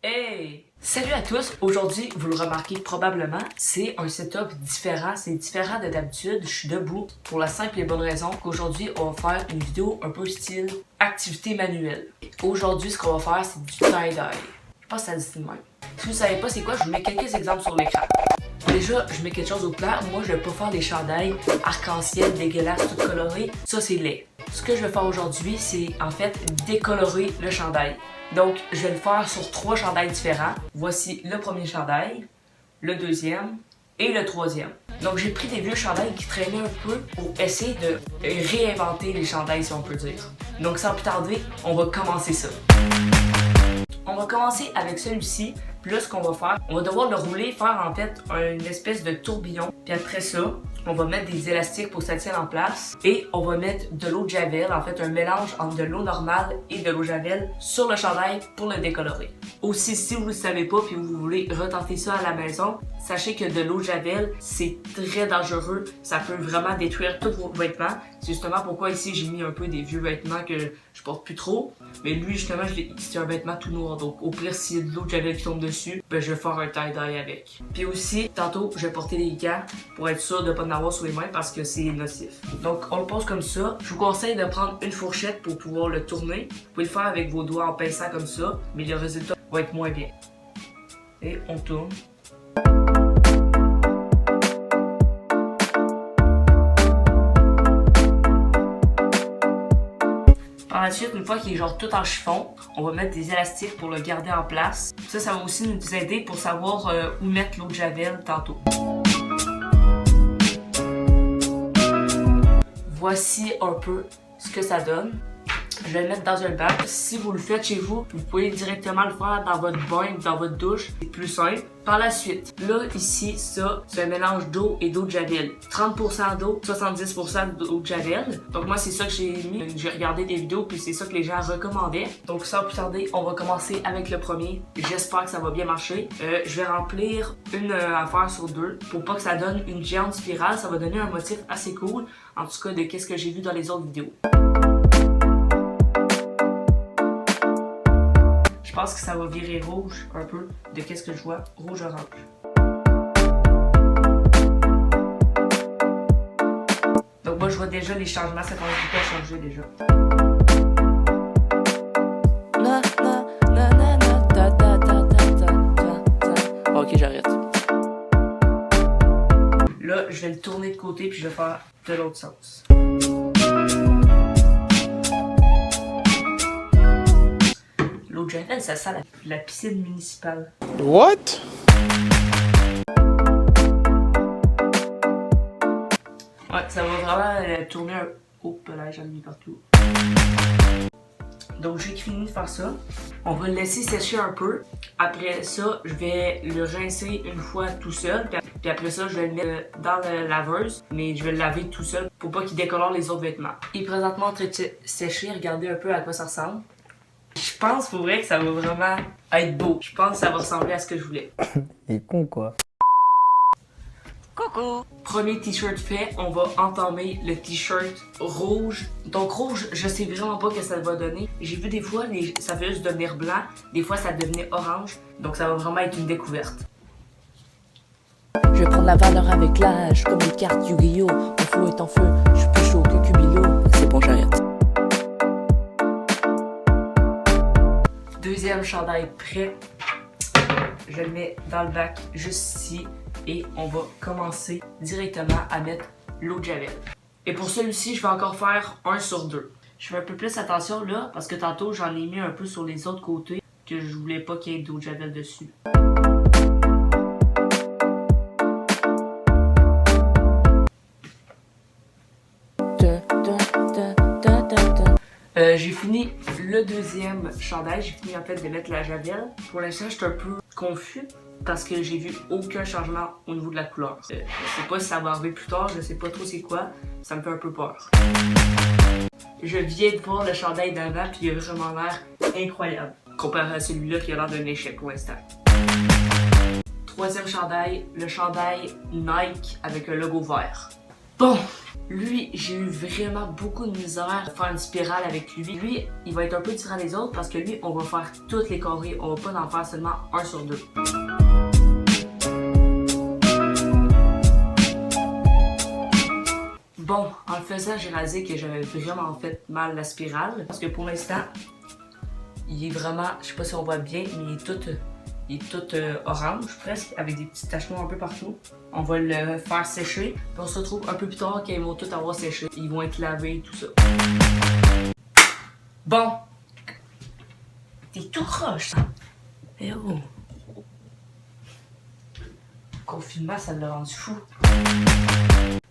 Hey! Salut à tous! Aujourd'hui, vous le remarquez probablement, c'est un setup différent. C'est différent de d'habitude. Je suis debout pour la simple et bonne raison qu'aujourd'hui, on va faire une vidéo un peu style activité manuelle. Aujourd'hui, ce qu'on va faire, c'est du tie-dye. Je pense que ça dit de même. Si vous ne savez pas c'est quoi, je vous mets quelques exemples sur l'écran. Déjà, je mets quelque chose au clair. Moi, je vais pas faire des chandails arc-en-ciel dégueulasses, tout colorés. Ça, c'est laid. Ce que je vais faire aujourd'hui, c'est en fait décolorer le chandail. Donc, je vais le faire sur 3 chandails différents. Voici le premier chandail, le deuxième et le troisième. Donc, j'ai pris des vieux chandails qui traînaient un peu pour essayer de réinventer les chandails, si on peut dire. Donc, sans plus tarder, on va commencer ça. On va commencer avec celui-ci. Puis là, ce qu'on va faire, on va devoir le rouler, faire en fait une espèce de tourbillon. Puis après ça, on va mettre des élastiques pour que ça tienne en place. Et on va mettre de l'eau de javel, en fait un mélange entre de l'eau normale et de l'eau de javel sur le chandail pour le décolorer. Aussi, si vous ne le savez pas puis vous voulez retenter ça à la maison, sachez que de l'eau de javel, c'est très dangereux. Ça peut vraiment détruire tous vos vêtements. C'est justement pourquoi ici, j'ai mis un peu des vieux vêtements que je porte plus trop. Mais lui, justement, c'est un vêtement tout noir. Donc, au pire, s'il y a de l'eau de javel qui tombe dessus, ben, je vais faire un tie-dye avec. Puis aussi, tantôt, je vais porter des gants pour être sûr de ne pas en avoir sur les mains parce que c'est nocif. Donc, on le pose comme ça. Je vous conseille de prendre une fourchette pour pouvoir le tourner. Vous pouvez le faire avec vos doigts en pinçant comme ça, mais le résultat va être moins bien. Et on tourne. Par la suite, une fois qu'il est genre tout en chiffon, on va mettre des élastiques pour le garder en place. Ça va aussi nous aider pour savoir où mettre l'eau de javel tantôt. Voici un peu ce que ça donne. Je vais le mettre dans un bac. Si vous le faites chez vous, vous pouvez directement le faire dans votre bain ou dans votre douche. C'est plus simple. Par la suite, là, ici, ça, c'est un mélange d'eau et d'eau de javel. 30% d'eau, 70% d'eau de javel. Donc moi, c'est ça que j'ai mis. J'ai regardé des vidéos, puis c'est ça que les gens recommandaient. Donc sans plus tarder, on va commencer avec le premier. J'espère que ça va bien marcher. Je vais remplir une affaire sur 2 pour pas que ça donne une géante spirale. Ça va donner un motif assez cool. En tout cas, de qu'est-ce que j'ai vu dans les autres vidéos. Je pense que ça va virer rouge un peu de qu'est-ce que je vois, rouge-orange. Donc moi je vois déjà les changements, ça commence beaucoup à changer déjà. Ok, j'arrête. Là, je vais le tourner de côté puis je vais faire de l'autre sens. L'eau de javel, ça sent la piscine municipale. What? Ouais, ça va vraiment tourner un... Oh, là, j'en ai mis partout. Donc, j'ai fini de faire ça. On va le laisser sécher un peu. Après ça, je vais le rincer une fois tout seul. Puis après ça, je vais le mettre dans la laveuse. Mais je vais le laver tout seul pour pas qu'il décolore les autres vêtements. Il est présentement en train de sécher. Regardez un peu à quoi ça ressemble. Je pense pour vrai que ça va vraiment être beau. Je pense que ça va ressembler à ce que je voulais. Il est con quoi. Coucou! Premier t-shirt fait, on va entamer le t-shirt rouge. Donc rouge, je sais vraiment pas ce que ça va donner. J'ai vu des fois, ça fait juste devenir blanc. Des fois, ça devenait orange. Donc ça va vraiment être une découverte. Je vais prendre la valeur avec l'âge, comme une carte Yu-Gi-Oh! Mon flow est en feu, je suis plus chaud que Cubilo. C'est bon, j'arrête. Deuxième chandail prêt. Je le mets dans le bac juste ici et on va commencer directement à mettre l'eau de javel. Et pour celui-ci, je vais encore faire 1 sur 2. Je fais un peu plus attention là parce que tantôt j'en ai mis un peu sur les autres côtés que je voulais pas qu'il y ait d'eau de javel dessus. J'ai fini le deuxième chandail, j'ai fini en fait de mettre la javel. Pour l'instant, je suis un peu confus parce que j'ai vu aucun changement au niveau de la couleur. Je sais pas si ça va arriver plus tard, je sais pas trop c'est quoi, ça me fait un peu peur. Je viens de voir le chandail d'avant puis il a vraiment l'air incroyable comparé à celui-là qui a l'air d'un échec pour l'instant. Troisième chandail, le chandail Nike avec un logo vert. Bon, lui, j'ai eu vraiment beaucoup de misère à faire une spirale avec lui. Lui, il va être un peu différent des autres parce que lui, on va faire toutes les carrés. On va pas en faire seulement un sur deux. Bon, en le faisant, j'ai réalisé que j'avais vraiment fait mal la spirale. Parce que pour l'instant, il est vraiment, je sais pas si on voit bien, mais il est tout orange presque, avec des petits taches noires un peu partout. On va le faire sécher, puis on se retrouve un peu plus tard quand ils vont tout avoir séché. Ils vont être lavés, tout ça. Bon. T'es tout croche, ça. Eh oh. Le confinement, ça l'a rendu fou.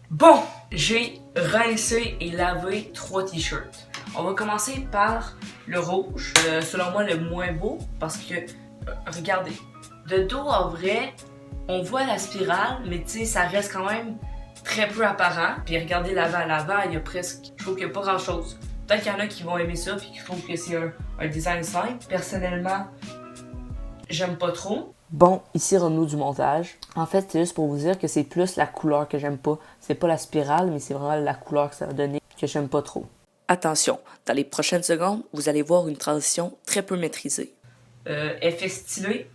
Bon, j'ai rincé et lavé 3 t-shirts. On va commencer par le rouge, selon moi le moins beau, parce que, regardez, de dos en vrai, on voit la spirale, mais tu sais, ça reste quand même très peu apparent. Puis regardez l'avant, il y a presque, je trouve qu'il n'y a pas grand chose. Peut-être qu'il y en a qui vont aimer ça, puis qui trouvent que c'est un design simple. Personnellement, j'aime pas trop. Bon, ici Renaud du montage. En fait, c'est juste pour vous dire que c'est plus la couleur que j'aime pas. C'est pas la spirale, mais c'est vraiment la couleur que ça va donner que j'aime pas trop. Attention, dans les prochaines secondes, vous allez voir une transition très peu maîtrisée. Effet stylé.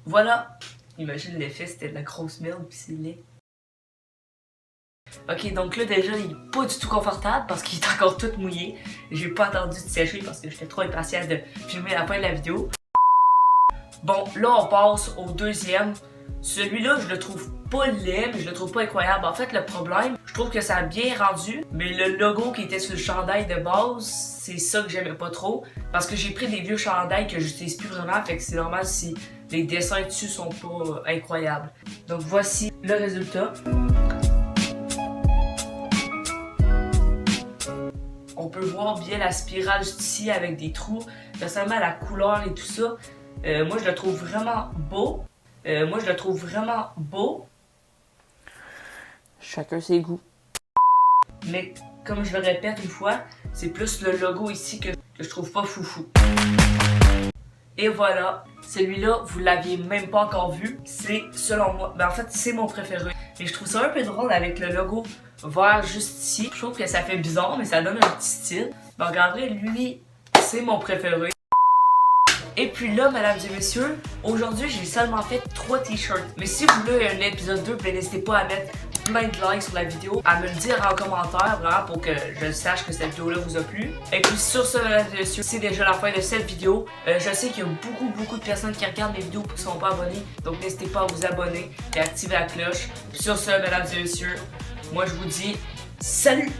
Voilà. Imagine l'effet, c'était de la grosse merde, puis c'est laid. Ok, donc là déjà, il est pas du tout confortable parce qu'il est encore tout mouillé. J'ai pas attendu de sécher parce que j'étais trop impatient de filmer la fin de la vidéo. Bon, là on passe au deuxième. Celui-là, je le trouve pas laid, mais je le trouve pas incroyable. En fait, le problème, je trouve que ça a bien rendu, mais le logo qui était sur le chandail de base, c'est ça que j'aimais pas trop. Parce que j'ai pris des vieux chandails que j'utilise plus vraiment, fait que c'est normal si les dessins dessus sont pas incroyables. Donc voici le résultat. On peut voir bien la spirale juste ici avec des trous. Personnellement, la couleur et tout ça, moi je le trouve vraiment beau. Chacun ses goûts. Mais comme je le répète une fois, c'est plus le logo ici que je trouve pas foufou. Et voilà, celui-là, vous l'aviez même pas encore vu. C'est, selon moi, en fait, c'est mon préféré. Mais je trouve ça un peu drôle avec le logo vert juste ici. Je trouve que ça fait bizarre, mais ça donne un petit style. Donc en vrai, lui, c'est mon préféré. Et puis là, mesdames et messieurs, aujourd'hui, j'ai seulement fait 3 t-shirts. Mais si vous voulez un épisode 2, n'hésitez pas à mettre plein de likes sur la vidéo, à me le dire en commentaire, vraiment, pour que je sache que cette vidéo-là vous a plu. Et puis sur ce, mesdames et messieurs, c'est déjà la fin de cette vidéo. Je sais qu'il y a beaucoup de personnes qui regardent mes vidéos et qui ne sont pas abonnées. Donc n'hésitez pas à vous abonner et à activer la cloche. Puis sur ce, mesdames et messieurs, moi je vous dis salut!